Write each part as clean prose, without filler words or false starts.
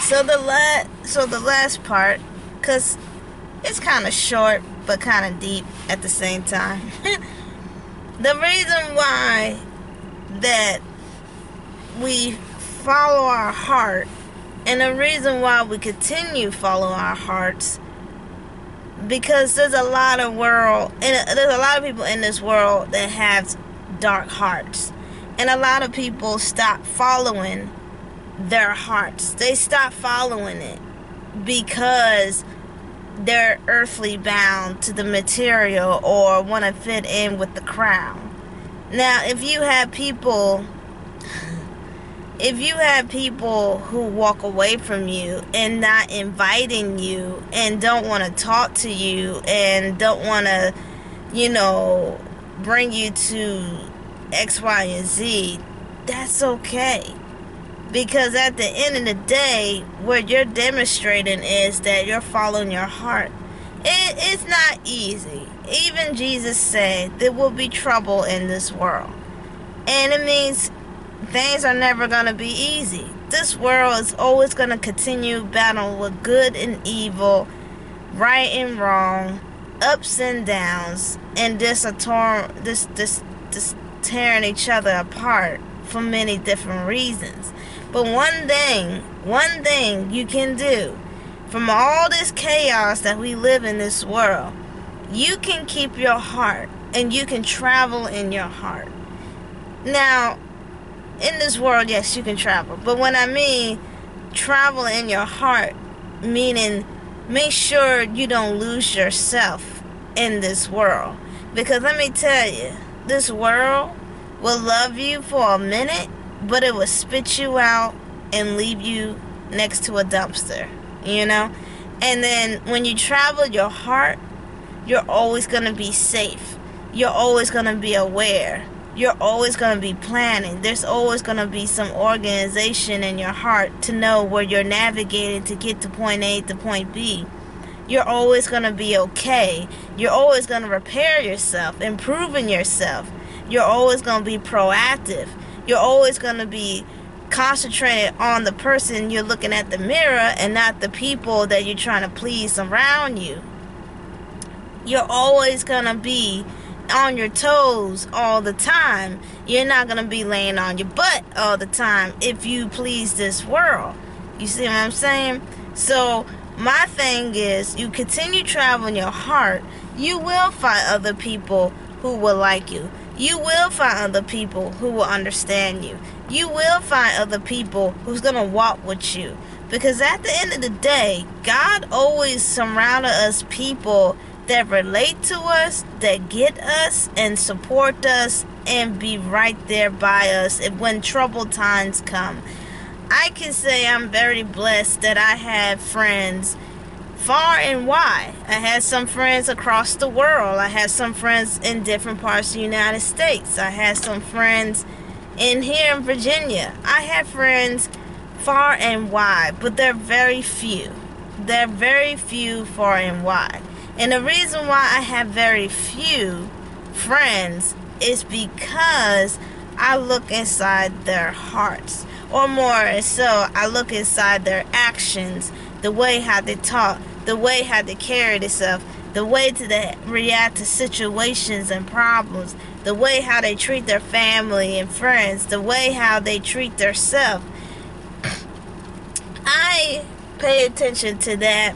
So the last part, cause it's kind of short but kind of deep at the same time. The reason why that we follow our heart, and the reason why we continue follow our hearts, because there's a lot of people in this world that have dark hearts, and a lot of people stop following their hearts. They stop following it because they're earthly bound to the material or want to fit in with the crowd. Now, if you have people who walk away from you and not inviting you and don't want to talk to you and don't want to, bring you to X, Y, and Z, that's okay. Because at the end of the day, what you're demonstrating is that you're following your heart. It's not easy. Even Jesus said there will be trouble in this world. And it means things are never going to be easy. This world is always going to continue battle with good and evil, right and wrong, ups and downs, and this tearing each other apart for many different reasons. But one thing you can do from all this chaos that we live in this world, you can keep your heart and you can travel in your heart. Now, in this world, yes, you can travel. But when I mean travel in your heart, meaning make sure you don't lose yourself in this world. Because let me tell you, this world will love you for a minute, but it will spit you out and leave you next to a dumpster, And then when you travel your heart, you're always going to be safe. You're always going to be aware. You're always going to be planning. There's always going to be some organization in your heart to know where you're navigating to get to point A to point B. You're always going to be okay. You're always going to repair yourself, improving yourself. You're always going to be proactive. You're always going to be concentrated on the person you're looking at the mirror and not the people that you're trying to please around you. You're always going to be on your toes all the time. You're not going to be laying on your butt all the time if you please this world. You see what I'm saying? So my thing is, you continue traveling your heart, you will find other people who will like you. You will find other people who will understand you. You will find other people who's going to walk with you. Because at the end of the day, God always surrounded us people that relate to us, that get us and support us and be right there by us when troubled times come. I can say I'm very blessed that I have friends far and wide. I had some friends across the world. I had some friends in different parts of the United States. I had some friends here in Virginia. I have friends far and wide, but they're very few. They're very few far and wide. And the reason why I have very few friends is because I look inside their hearts. Or more so, I look inside their actions, the way how they talk, the way how they carry themselves, the way they react to situations and problems, the way how they treat their family and friends, the way how they treat themselves. I pay attention to that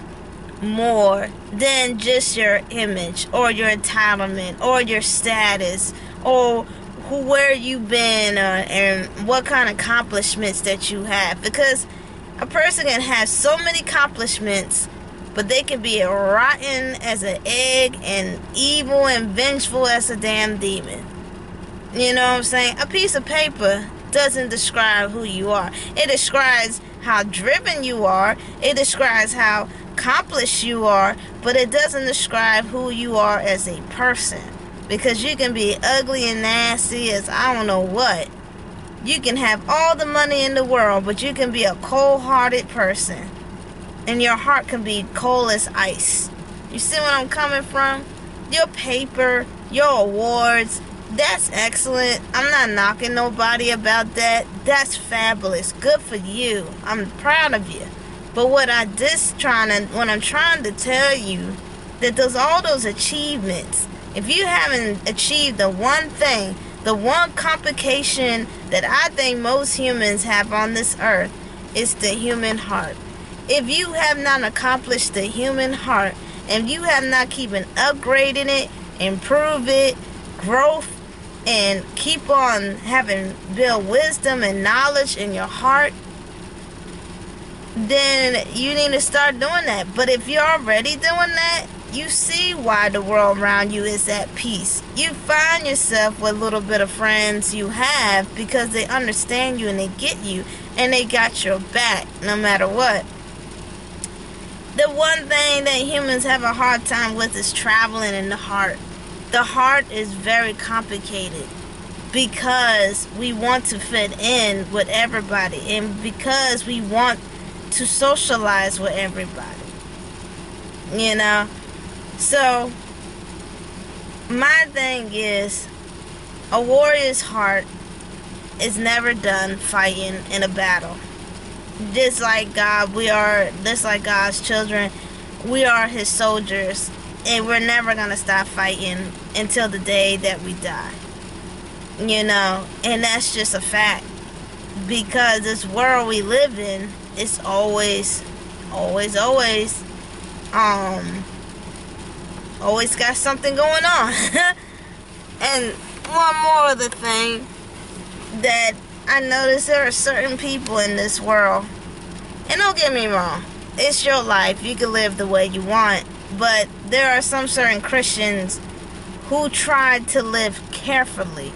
more than just your image or your entitlement or your status or where you've been and what kind of accomplishments that you have. Because a person can have so many accomplishments, but they can be rotten as an egg and evil and vengeful as a damn demon. You know what I'm saying? A piece of paper doesn't describe who you are. It describes how driven you are. It describes how accomplished you are, but it doesn't describe who you are as a person. Because you can be ugly and nasty as I don't know what. You can have all the money in the world, but you can be a cold-hearted person. And your heart can be cold as ice. You see where I'm coming from? Your paper, your awards, that's excellent. I'm not knocking nobody about that. That's fabulous. Good for you. I'm proud of you. But what I'm trying to tell you, that all those achievements, if you haven't achieved the one thing, the one complication that I think most humans have on this earth, is the human heart. If you have not accomplished the human heart, and you have not keeping upgrading it, improve it, growth, and keep on build wisdom and knowledge in your heart, then you need to start doing that. But if you're already doing that, you see why the world around you is at peace. You find yourself with a little bit of friends you have because they understand you and they get you and they got your back no matter what. The one thing that humans have a hard time with is traveling in the heart. The heart is very complicated because we want to fit in with everybody and because we want to socialize with everybody. You know? So, my thing is, a warrior's heart is never done fighting in a battle. Just like God, just like God's children, we are His soldiers, and we're never gonna stop fighting until the day that we die. You know, and that's just a fact. Because this world we live in is always got something going on. And one more other thing that I notice, there are certain people in this world, and don't get me wrong, it's your life, you can live the way you want, but there are some certain Christians who try to live carefully.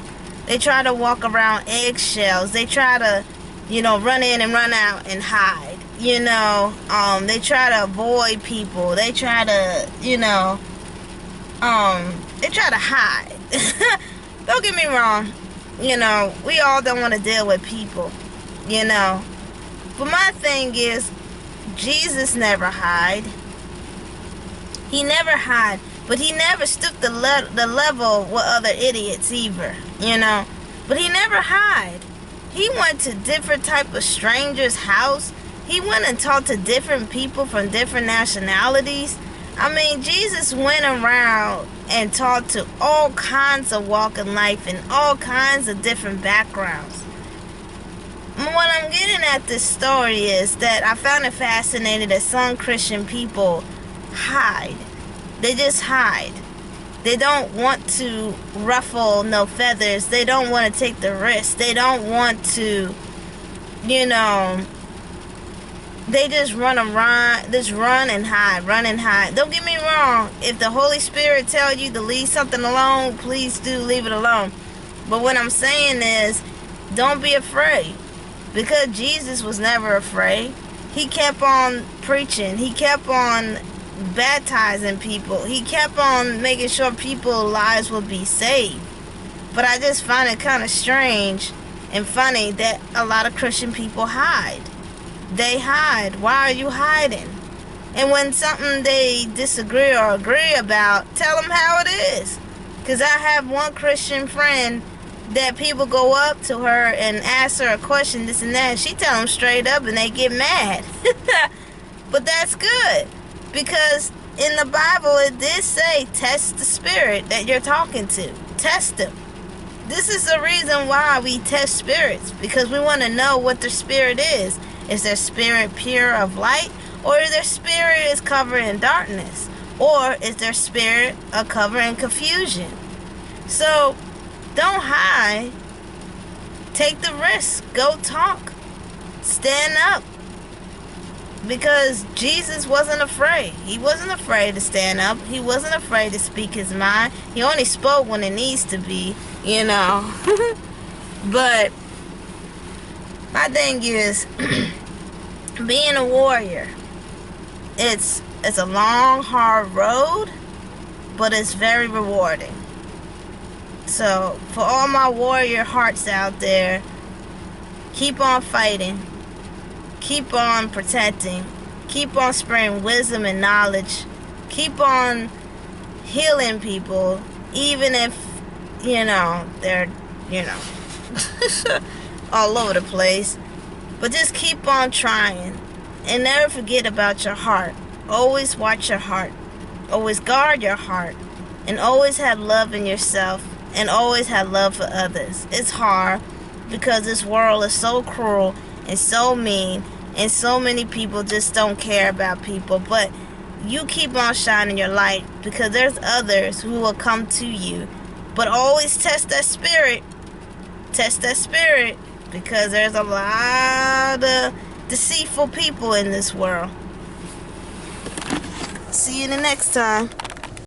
They try to walk around eggshells. They try to, run in and run out and hide. They try to avoid people. They try to, they try to hide. Don't get me wrong. We all don't want to deal with people, But my thing is, Jesus never hide. He never hide. But he never stooped the level with other idiots either, But he never hide. He went to different type of strangers' house. He went and talked to different people from different nationalities. I mean, Jesus went around and talked to all kinds of walk in life and all kinds of different backgrounds. What I'm getting at this story is that I found it fascinating that some Christian people hide. They just hide. They don't want to ruffle no feathers. They don't want to take the risk. They don't want to, they just run and hide. Don't get me wrong. If the Holy Spirit tell you to leave something alone, please do leave it alone. But what I'm saying is, don't be afraid. Because Jesus was never afraid. He kept on preaching. He kept on baptizing people. He kept on making sure people's lives would be saved. But I just find it kind of strange and funny that a lot of Christian people hide. They hide. Why are you hiding? And when something they disagree or agree about, tell them how it is. Because I have one Christian friend that people go up to her and ask her a question, this and that. She tell them straight up and they get mad. But that's good. Because in the Bible, it did say, test the spirit that you're talking to. Test them. This is the reason why we test spirits. Because we want to know what their spirit is. Is their spirit pure of light? Or is their spirit is covered in darkness? Or is their spirit a cover in confusion? So, don't hide. Take the risk. Go talk. Stand up. Because Jesus wasn't afraid. He wasn't afraid to stand up. He wasn't afraid to speak his mind. He only spoke when it needs to be, But my thing is, being a warrior, it's a long, hard road, but it's very rewarding. So, for all my warrior hearts out there, keep on fighting. Keep on protecting. Keep on spreading wisdom and knowledge. Keep on healing people, even if, they're, all over the place. But just keep on trying. And never forget about your heart. Always watch your heart. Always guard your heart. And always have love in yourself. And always have love for others. It's hard because this world is so cruel and so mean. And so many people just don't care about people. But you keep on shining your light because there's others who will come to you. But always test that spirit. Test that spirit because there's a lot of deceitful people in this world. See you the next time.